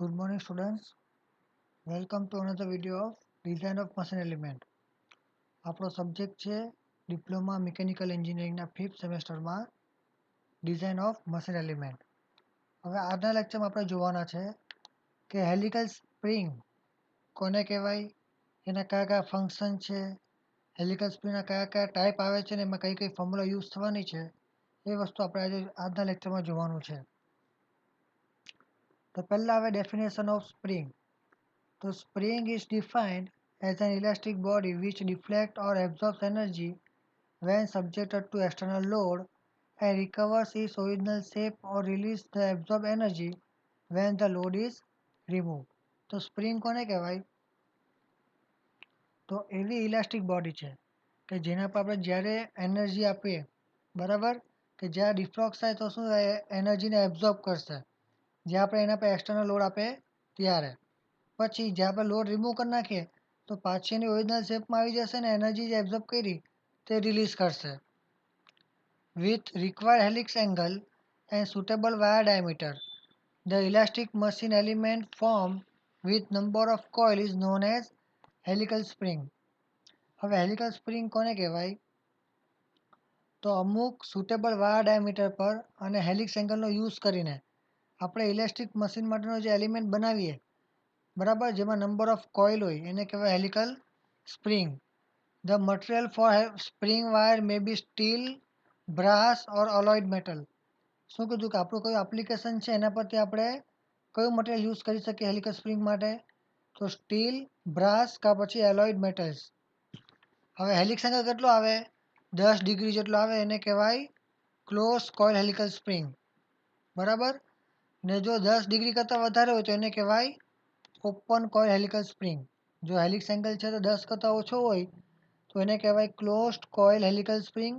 Good morning, students. Welcome to another video of Design of Machine Element. આપણો subject છે diploma mechanical એન્જિનિયરિંગના 5th સેમેસ્ટરમાં design of machine element. હવે આજના લેક્ચરમાં આપણે જોવાના છે કે હેલિકલ સ્પ્રિંગ કોને કહેવાય, એના કયા કયા ફંક્શન છે, હેલિકલ સ્પ્રિંગના કયા કયા ટાઈપ આવે છે ને એમાં કઈ કઈ ફોર્મ્યુલા યુઝ થવાની છે, એ વસ્તુ આપણે આજે આજના લેક્ચરમાં જોવાનું છે. તો પહેલાં આવે definition of spring. So spring is defined as an elastic body which deflects or absorbs energy when subjected to external load and recovers its original shape or releases the absorbed energy when the load is removed. તો spring કોને કહેવાય? તો એવી elastic body છે કે જેના પર આપણે જ્યારે એનર્જી આપીએ, બરાબર, કે જ્યારે ડિફ્લોક્સ થાય તો શું થાય, એનર્જીને એબ્ઝોર્બ કરશે જે આપણે એના પર એક્સટર્નલ લોડ આપે ત્યારે. પછી જે આપણે લોડ રિમૂવ કરી નાખીએ તો પાછી એની ઓરિજિનલ શેપમાં આવી જશે ને એનર્જી જે એબ્ઝોર્બ કરી તે રિલીઝ કરશે. With required helix angle and suitable wire diameter the elastic machine element form with number of coil is known as helical spring. હવે હેલિકલ સ્પ્રિંગ કોને કહેવાય? તો અમુક સુટેબલ વાયર ડાયામીટર પર અને હેલિક્સ એંગલનો યુઝ કરીને આપણે ઇલેક્ટ્રિક મશીન માટેનો જે એલિમેન્ટ બનાવીએ, બરાબર, જેમાં નંબર ઓફ કોઇલ હોય એને કહેવાય helical spring. The material for spring wire may be steel, brass or alloyed metal. શું કીધું કે આપણું કયું એપ્લિકેશન છે એના પરથી આપણે કયું મટીરિયલ યુઝ કરી શકીએ હેલિકલ સ્પ્રિંગ માટે? તો સ્ટીલ, બ્રાસ કાં પછી એલોઇડ મેટલ્સ. હવે હેલિક્સ એંગલ કેટલો આવે? 10 ડિગ્રી જેટલો આવે, એને કહેવાય ક્લોઝ કોઇલ હેલિકલ સ્પ્રિંગ, બરાબર. ને જો 10 ડિગ્રી કરતાં વધારે હોય તો એને કહેવાય ઓપન કોઇલ હેલિકલ સ્પ્રિંગ. જો હેલિક્સ એંગલ છે તો 10 કરતાં ઓછો હોય તો એને કહેવાય ક્લોઝડ કોઇલ હેલિકલ સ્પ્રિંગ.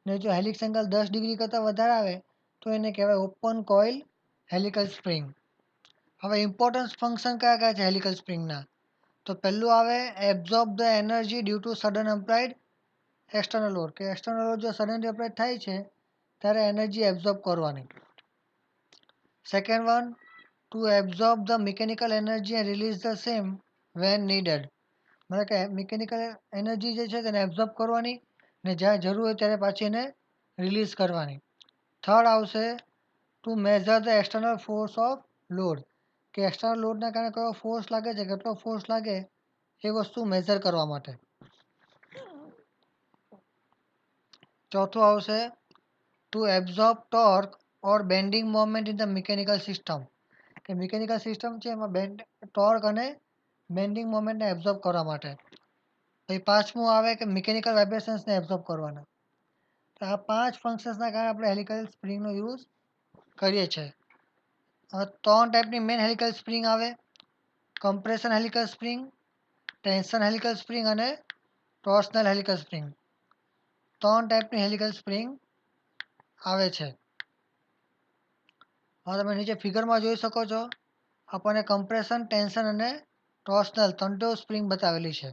ને જો હેલિક્સ એંગલ 10 ડિગ્રી કરતાં વધારે આવે તો એને કહેવાય ઓપન કોઇલ હેલિકલ સ્પ્રિંગ. હવે ઇમ્પોર્ટન્સ ફંક્શન કયા કયા છે હેલિકલ સ્પ્રિંગના? તો પહેલું આવે absorb the energy due to sudden applied external load, કે એક્સટર્નલ લોડ જો સડનલી અપ્લાઇડ થાય છે ત્યારે એનર્જી એબ્ઝોર્બ કરવાની. Second one, to absorb the mechanical energy and release the same when needed. મતલબ કે મિકેનિકલ એનર્જી જે છે તેને એબ્ઝોર્બ કરવાની ને જ્યાં જરૂર હોય ત્યારે પાછી એને રિલીઝ કરવાની. થર્ડ આવશે two measure the external force off load, કે એક્સટર્નલ લોડના કારણે કયો ફોર્સ લાગે છે, કેટલો ફોર્સ લાગે એ વસ્તુ મેઝર કરવા માટે. ચોથું આવશે to absorb torque or bending moment in the mechanical system, કે મિકેનિકલ સિસ્ટમ છે એમાં ટોર્ક અને બેન્ડિંગ મોમેન્ટને એબ્ઝોર્બ કરવા માટે. પછી પાંચમું આવે કે મિકેનિકલ વાઇબ્રેશન્સને એબ્ઝોર્બ કરવાના. તો આ 5 ફંક્શન્સના કારણે આપણે હેલિકલ સ્પ્રિંગનો યુઝ કરીએ છીએ. હવે 3 ટાઈપની મેઇન હેલિકલ સ્પ્રિંગ આવે: compression helical spring, tension helical spring અને ટોર્સનલ હેલિકલ સ્પ્રિંગ. 3 ટાઈપની હેલિકલ સ્પ્રિંગ આવે છે. હવે તમે નીચે ફિગરમાં જોઈ શકો છો, આપણને કમ્પ્રેશન, ટેન્શન અને ટોર્સનલ 3 સ્પ્રિંગ બતાવેલી છે.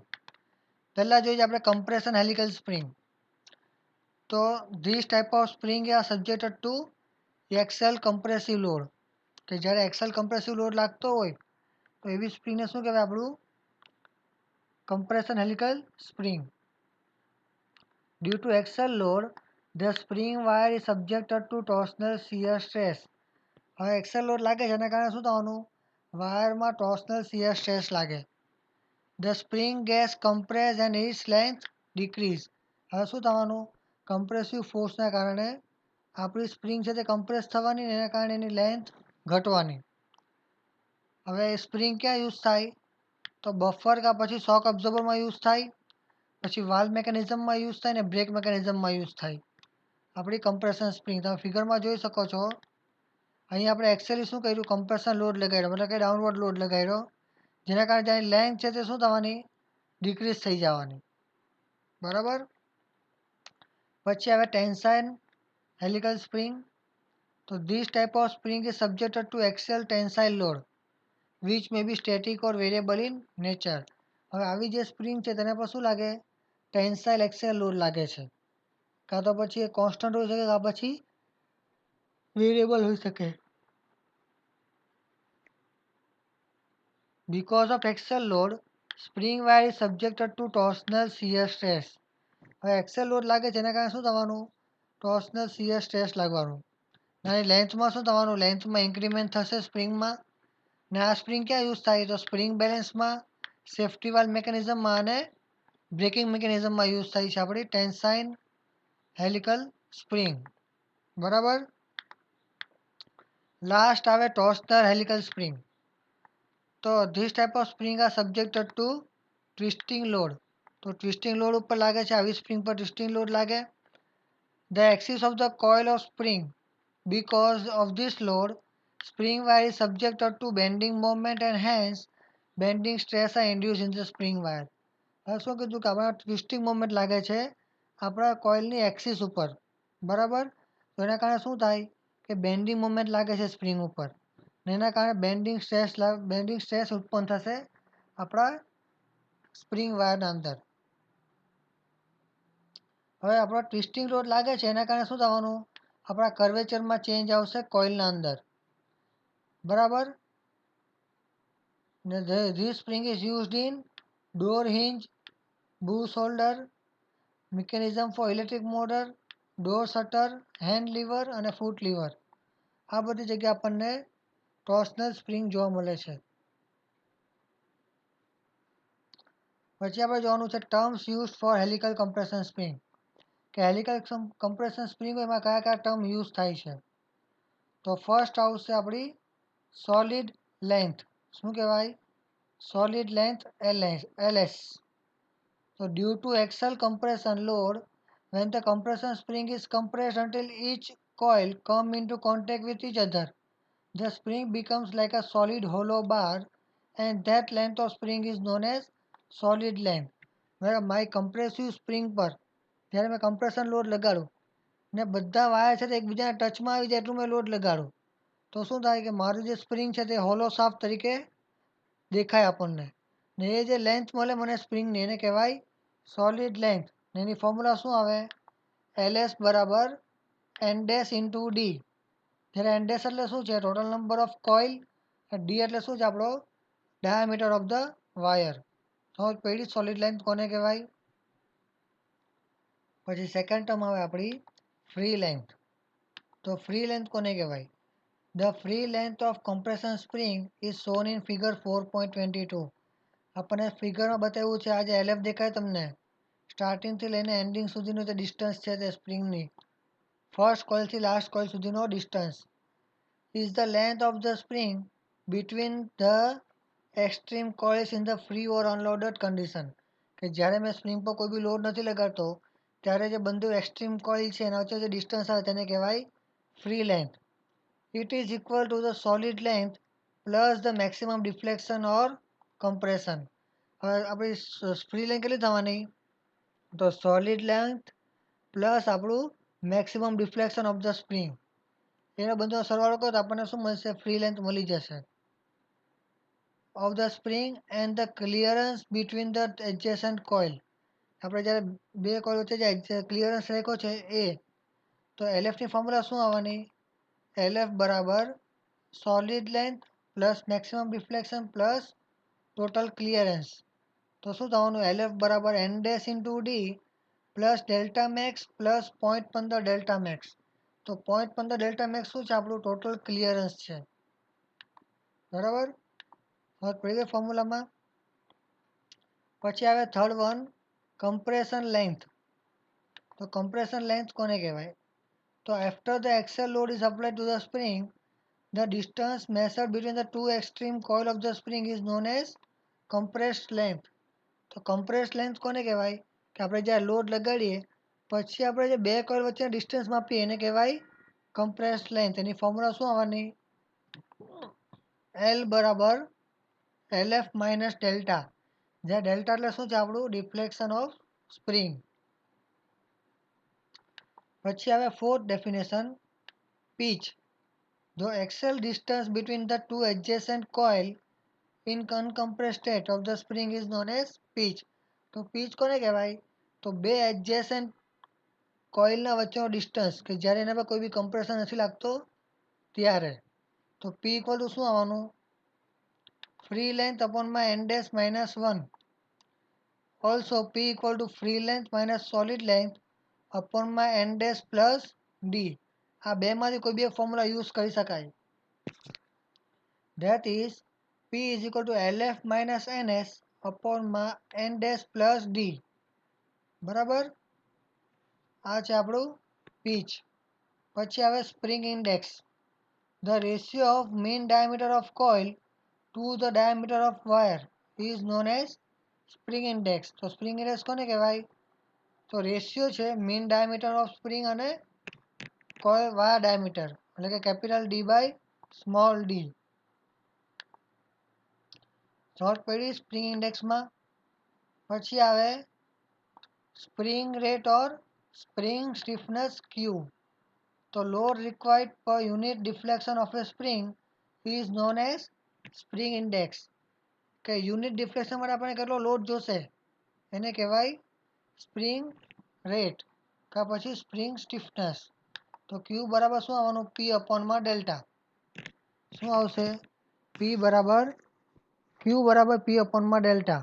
પહેલાં જોઈએ આપણે કમ્પ્રેશન હેલિકલ સ્પ્રિંગ. તો this type of spring are subjected to axial compressive load, કે જ્યારે એક્સેલ કમ્પ્રેસિવ લોડ લાગતો હોય તો એવી સ્પ્રિંગને શું કહેવાય? આપણું compression helical spring. Due to axial load the spring wire is subjected to torsional shear stress. હવે એક્સેલ લોડ લાગે છે એના કારણે શું થવાનું? વાયરમાં ટોર્સનલ શિયર સ્ટ્રેસ લાગે. The spring gets compress and its length decrease. હવે શું થવાનું? કમ્પ્રેસિવ ફોર્સના કારણે આપણી સ્પ્રિંગ છે તે કમ્પ્રેસ થવાની ને એના કારણે એની લેન્થ ઘટવાની. હવે સ્પ્રિંગ ક્યાં યુઝ થાય? તો બફર કાં પછી શોક અબ્ઝોર્બરમાં યુઝ થાય, પછી વાલ્વ મેકેનિઝમમાં યુઝ થાય ને બ્રેક મેકેનિઝમમાં યુઝ થાય આપણી કમ્પ્રેશન સ્પ્રિંગ. તમે ફિગરમાં જોઈ શકો છો, અહીં આપણે એક્સેલી શું કર્યું? કમ્પ્રેશન લોડ લગાડ્યો, મતલબ કે ડાઉનવર્ડ લોડ લગાડ્યો, જેના કારણે તેની લેન્થ છે તે શું થવાની? ડિક્રીઝ થઈ જવાની, બરાબર. પછી આવે ટેન્સાઇલ હેલિકલ સ્પ્રિંગ. તો this type of spring is subjected to axial tensile load which may be static or variable in nature. હવે આવી જે સ્પ્રિંગ છે તેના પર શું લાગે? ટેન્સાઇલ એક્સેલ લોડ લાગે છે. કાં તો પછી એ કોન્સ્ટન્ટ હોઈ શકે, કાં પછી વેરિયેબલ હોઈ શકે. because of axial load spring wire is subjected to torsional shear stress. હવે એક્સેલ લોડ લાગે છે એના કારણે શું થવાનું? ટોર્સનલ શિયર સ્ટ્રેસ લાગવાનું. અને લેન્થમાં શું થવાનું? લેન્થમાં ઇન્ક્રીમેન્ટ થશે સ્પ્રિંગમાં. ને આ સ્પ્રિંગ ક્યાં યુઝ થાય? તો સ્પ્રિંગ બેલેન્સમાં, સેફ્ટી વાલ્વ મિકેનિઝમમાં અને બ્રેકિંગ મિકેનિઝમમાં યુઝ થાય છે આપણી ટેન્સાઇન હેલિકલ સ્પ્રિંગ. બરાબર. લાસ્ટ આવે ટોર્સનલ હેલિકલ સ્પ્રિંગ. તો this type of spring are subjected to twisting load. તો ટ્વિસ્ટિંગ લોડ ઉપર લાગે છે, આવી સ્પ્રિંગ પર ટ્વિસ્ટિંગ લોડ લાગે. The axis of the coil of spring because of this load spring wire is subjected to bending moment and hence bending stress are induced in the spring wire. હવે શું કીધું કે આપણા twisting moment લાગે છે આપણા કોઇલની એક્સિસ ઉપર. બરાબર. તો એના કારણે શું થાય કે બેન્ડિંગ મોમેન્ટ લાગે છે સ્પ્રિંગ ઉપર ને એના કારણે બેન્ડિંગ સ્ટ્રેસ ઉત્પન્ન થશે આપણા સ્પ્રિંગ વાયરના અંદર. હવે આપણો ટ્વિસ્ટિંગ લોડ લાગે છે એના કારણે શું થવાનું? આપણા કર્વેચરમાં ચેન્જ આવશે કોઇલના અંદર. બરાબર. ને this spring is used in door hinge, bush holder, mechanism for electric motor, door shutter, hand lever અને ફૂટ લીવર. આ બધી જગ્યાએ આપણને ટોર્સનલ સ્પ્રિંગ જોવા મળે છે. પછી આપણે જોવાનું છે terms use for helical compression spring. કે હેલિકલ કમ્પ્રેશન સ્પ્રિંગ એમાં કયા કયા ટર્મ યુઝ થાય છે? તો ફર્સ્ટ આવશે આપણી સોલિડ લેન્થ. શું કહેવાય? Solid length LS. So due to axial compression load, when the compression spring is compressed until each coil come into contact with each other, the spring becomes like a solid hollow bar and that length of spring is known as solid length. મારી compressive spring પર જ્યારે મેં compression load લગાડું ને બધા wire છે તે એકબીજાના ટચમાં આવી જાય એટલું મેં લોડ લગાડું તો શું થાય કે મારું જે સ્પ્રિંગ છે તે હોલો શાફ્ટ તરીકે દેખાય આપણને. ને એ જે લેન્થ મળે મને સ્પ્રિંગની એને કહેવાય સોલિડ લેન્થ. ને એની ફોર્મ્યુલા શું આવે? LS બરાબર N ઇન્ટુ ડી. જ્યારે N એટલે શું છે? Total number of coil. D એટલે શું છે? આપણો ડાયામીટર ઓફ ધ વાયર. સમજ પડી સોલિડ લેન્થ કોને કહેવાય? પછી સેકન્ડ ટર્મ આવે આપણી ફ્રી લેન્થ. તો ફ્રી લેન્થ કોને કહેવાય? The free length of compression spring is shown in figure 4.22. આપણને ફિગરમાં બતાવ્યું છે આ જે LF દેખાય તમને સ્ટાર્ટિંગથી લઈને એન્ડિંગ સુધીનું જે ડિસ્ટન્સ છે તે સ્પ્રિંગની ફર્સ્ટ કોઇલથી લાસ્ટ કોઇલ સુધીનો distance is the length of the spring between the extreme coils in the free or unloaded condition. કે જ્યારે મેં સ્પ્રિંગ પર કોઈ બી લોડ નથી લગાડતો ત્યારે જે બંને એક્સ્ટ્રીમ કોઇલ છે એના વચ્ચે જે ડિસ્ટન્સ આવે તેને કહેવાય free length. It is equal to the solid length plus the maximum deflection or compression. હવે આપણી ફ્રી લેન્થ કેટલી થવાની? તો સોલિડ લેન્થ પ્લસ આપણું maximum deflection of the spring એનો બધો સરવાળો કરો તો આપણને શું મળશે? ફ્રી લેન્થ મળી જશે of the spring and the clearance between the adjacent coil. આપણે જ્યારે બે કોઇલ વચ્ચે જે ક્લિયરન્સ રેખો છે એ. તો LFની ફોર્મ્યુલા શું આવવાની? LF બરાબર solid length plus maximum deflection plus total clearance. તો શું થવાનું? LF બરાબર N into D plus delta max plus 0.15 delta max. તો 0.15 ડેલ્ટા મેક્સ શું છે? આપણું ટોટલ ક્લિયરન્સ છે. બરાબર. હવે પડી ગઈ ફોર્મ્યુલામાં. પછી આવે થર્ડ વન કમ્પ્રેશન લેન્થ. તો કમ્પ્રેશન લેન્થ કોને કહેવાય? તો after the axial load is applied to the spring the distance measured between the two extreme coil of the spring is known as compressed length. તો compressed length કોને કહેવાય? કે આપણે જ્યારે લોડ લગાડીએ પછી આપણે જે બે કોઇલ વચ્ચે ડિસ્ટન્સ માપીએ એને કહેવાય કમ્પ્રેસ્ડ લેન્થ. એની ફોર્મ્યુલા શું આવવાની? L બરાબર LF માઇનસ ડેલ્ટા. જ્યાં ડેલ્ટા એટલે શું છે? આપણું ડિફ્લેક્શન ઓફ સ્પ્રિંગ. પછી આવે fourth definition pitch. The axial distance between the two adjacent coil in uncompressed state of the spring is known as pitch. તો પીચ કોને કહેવાય? તો બે એડજેસન્ટ કોઇલના વચ્ચેનો ડિસ્ટન્સ કે જ્યારે એના પર કોઈ બી કમ્પ્રેશન નથી લાગતો ત્યારે. તો પી ઇક્વલ ટુ શું આવવાનું? free length upon my n dash minus 1. Also P equal to free length minus solid length upon my n dash plus d. આ બેમાંથી કોઈ બે ફોર્મ્યુલા યુઝ કરી શકાય. That is P is equal to LF minus NS upon my n dash plus d. બરાબર, આ છે આપણું પીચ. પછી આવે spring index. The ratio of mean diameter of coil to the diameter of wire is known as spring index. તો spring index કોને કહેવાય? તો રેશિયો છે મીન ડાયામીટર ઓફ સ્પ્રિંગ અને કોઇલ વાયર ડાયામીટર, એટલે કે capital D by small D. Short પડી સ્પ્રિંગ ઇન્ડેક્સમાં. પછી આવે spring rate or spring stiffness Q. તો load required per unit deflection of a spring is known as spring index. કે યુનિટ ડિફ્લેક્શન માટે આપણે કેટલો લોડ જોશે એને કહેવાય સ્પ્રિંગ રેટ કે પછી સ્પ્રિંગ સ્ટીફનેસ. તો ક્યુ બરાબર શું આવવાનું? પી અપોનમાં ડેલ્ટા. શું આવશે? પી બરાબર ક્યુ બરાબર પી અપોનમાં ડેલ્ટા.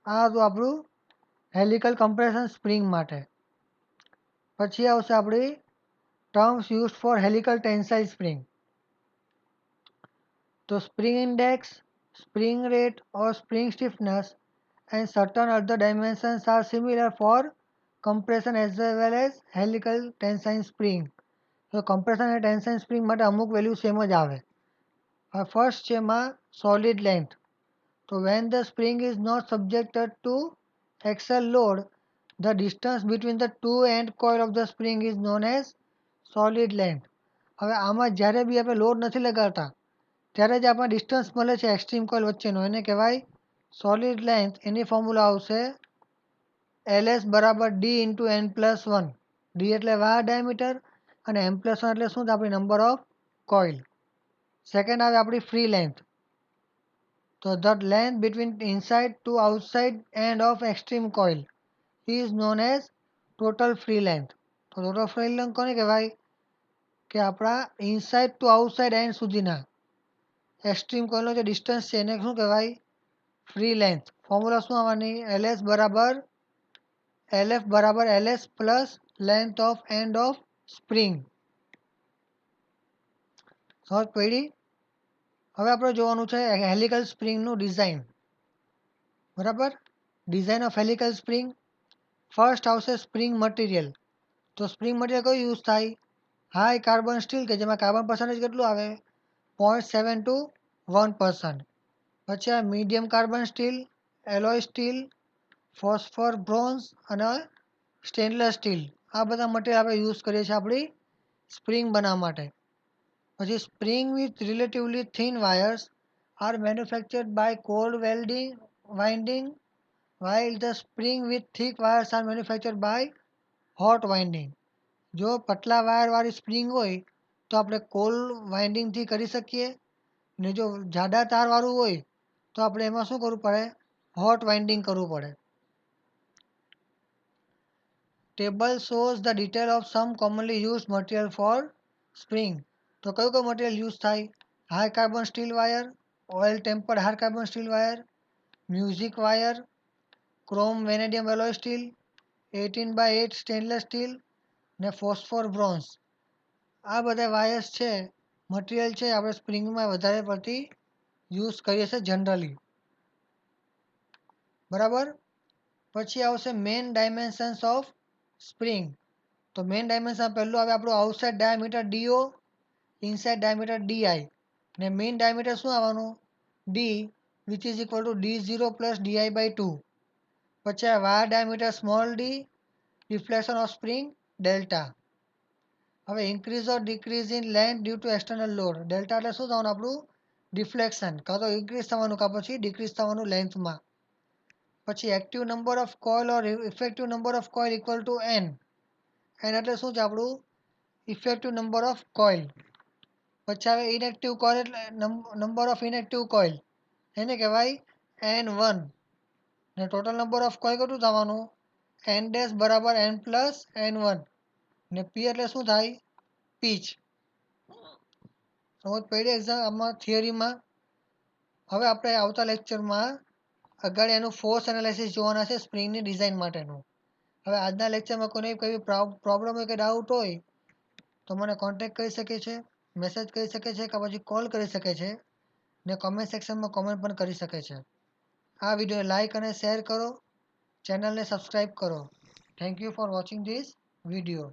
આ હતું આપણું હેલિકલ કમ્પ્રેશન સ્પ્રિંગ માટે. પછી આવશે આપણી terms use for helical tensile spring. તો spring index, spring rate or spring stiffness and certain other dimensions are similar for compression as well as helical tensile spring. તો compression અને tensile spring માટે અમુક value same જ આવે. હવે first છે એમાં solid length. તો when the spring is not subjected to axial load, the distance between the two end coil of the spring is known as solid length. હવે આમાં જ્યારે બી આપણે લોડ નથી લગાડતા ત્યારે જ આપણને ડિસ્ટન્સ મળે છે એક્સ્ટ્રીમ કોઇલ વચ્ચેનો, એને કહેવાય સોલિડ લેન્થ. એની ફોર્મ્યુલા આવશે LS બરાબર D into N plus 1. D એટલે વાયર ડાયામીટર અને એન પ્લસ 1 એટલે શું? આપણી નંબર ઓફ કોઇલ. સેકન્ડ આવે આપણી ફ્રી લેન્થ. તો the length between inside to outside end of extreme coil is known as total free length. તો total free length કોને કહેવાય? કે આપણા ઇનસાઇડ ટુ આઉટસાઇડ એન્ડ સુધીના એક્સ્ટ્રીમ કોઇલનો જે ડિસ્ટન્સ છે એને શું કહેવાય? Free length. ફોર્મ્યુલા શું આવવાની? LS બરાબર LF બરાબર LS plus length of end of spring. સમજ પડી? હવે આપણે જોવાનું છે હેલિકલ સ્પ્રિંગનું ડિઝાઇન. બરાબર, design of helical spring. First આવશે સ્પ્રિંગ મટીરિયલ. તો સ્પ્રિંગ મટીરિયલ કયું યુઝ થાય? હાઈ કાર્બન સ્ટીલ, કે જેમાં કાર્બન પર્સન્ટેજ કેટલું આવે? 0.7 to 1%. પછી આ medium carbon steel, alloy steel, phosphor bronze અને સ્ટેનલેસ સ્ટીલ. આ બધા મટીરિયલ આપણે યુઝ કરીએ છીએ આપણી સ્પ્રિંગ બનાવવા માટે. પછી spring with relatively thin wires are manufactured by cold welding winding while the spring with thick wires are manufactured by hot winding. જો પતલા વાયરવાળી સ્પ્રિંગ હોય તો આપણે કોલ્ડ વાઇન્ડિંગથી કરી શકીએ, ને જો જાડા તારવાળું હોય તો આપણે એમાં શું કરવું પડે? હોટ વાઇન્ડિંગ કરવું પડે. Table shows the detail of sum commonly use material for spring. તો કયું કયું મટીરિયલ યુઝ થાય? High carbon steel wire, oil tempered high carbon steel wire, music wire, chrome vanadium alloy steel, 18x8 stainless steel ને phosphor bronze. આ બધા wires છે, material છે, આપણે સ્પ્રિંગમાં વધારે પડતી યુઝ કરીએ છીએ જનરલી. બરાબર. પછી આવશે મેઇન ડાયમેન્શન્સ ઓફ સ્પ્રિંગ. તો મેઇન ડાયમેન્શન પહેલું આવે આપણું outside diameter DO, inside diameter DI ને મેઇન ડાયામીટર શું આવવાનું? D, which is equal to D0 plus DI by 2. પછી આ wire diameter small d, deflection of spring delta. હવે increase or decrease in length due to external load. Delta એટલે શું થવાનું આપણું? ડિફ્લેક્શન, કાં તો ઇન્ક્રીઝ થવાનું કાં પછી ડિક્રીઝ થવાનું લેન્થમાં. પછી active number of coil or effective number of coil equal to N. N એટલે શું છે આપણું? Effective number of coil. પછી આવે ઇનએક્ટિવ કોઇલ એટલે નંબર ઓફ ઇનએક્ટિવ કોઇલ, એને કહેવાય N1. ને ટોટલ નંબર ઓફ કોઇલ કેટલું થવાનું? N ડેશ બરાબર N પ્લસ N1 ને પી એટલે શું થાય? પીચ. સમજ પડી એક્ઝામ આમાં થિયરીમાં? હવે આપણે આવતા લેક્ચરમાં આગળ એનું ફોર્સ એનાલિસિસ જોવાના છે સ્પ્રિંગની ડિઝાઇન માટેનું. હવે આજના લેક્ચરમાં કોઈને કઈ પ્રોબ્લેમ હોય કે ડાઉટ હોય તો મને કોન્ટેક્ટ કરી શકે છે, મેસેજ કરી શકે છે કે પછી કોલ કરી શકે છે ને કોમેન્ટ સેક્શનમાં કોમેન્ટ પણ કરી શકે છે. આ વિડીયો લાઈક અને શેર કરો, ચેનલને સબસ્ક્રાઈબ કરો. Thank you for watching this video.